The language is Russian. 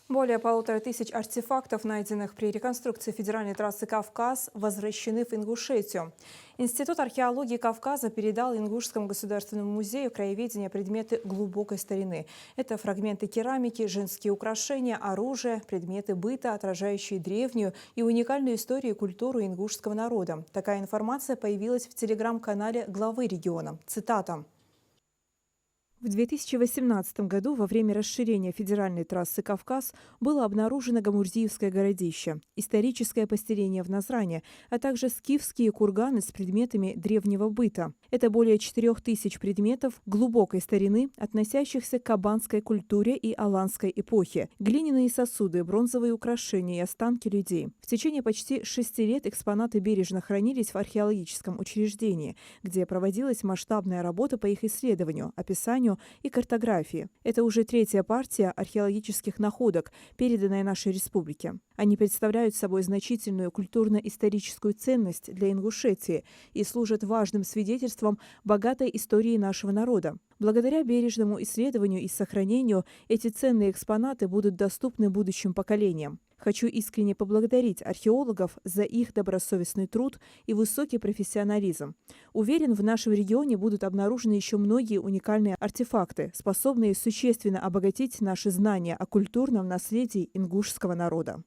Более 1500 артефактов, найденных при реконструкции федеральной трассы «Кавказ», возвращены в Ингушетию. Институт археологии Кавказа передал Ингушскому государственному музею краеведения предметы глубокой старины. Это фрагменты керамики, женские украшения, оружие, предметы быта, отражающие древнюю и уникальную историю и культуру ингушского народа. Такая информация появилась в телеграм-канале главы региона. Цитата. В 2018 году во время расширения федеральной трассы «Кавказ» было обнаружено Гамурзиевское городище, историческое поселение в Назране, а также скифские курганы с предметами древнего быта. Это более 4000 предметов глубокой старины, относящихся к кабанской культуре и аланской эпохе, глиняные сосуды, бронзовые украшения и останки людей. В течение почти 6 лет экспонаты бережно хранились в археологическом учреждении, где проводилась масштабная работа по их исследованию, описанию и картографии. Это уже третья партия археологических находок, переданная нашей республике. Они представляют собой значительную культурно-историческую ценность для Ингушетии и служат важным свидетельством богатой истории нашего народа. Благодаря бережному исследованию и сохранению эти ценные экспонаты будут доступны будущим поколениям. Хочу искренне поблагодарить археологов за их добросовестный труд и высокий профессионализм. Уверен, в нашем регионе будут обнаружены еще многие уникальные артефакты, способные существенно обогатить наши знания о культурном наследии ингушского народа.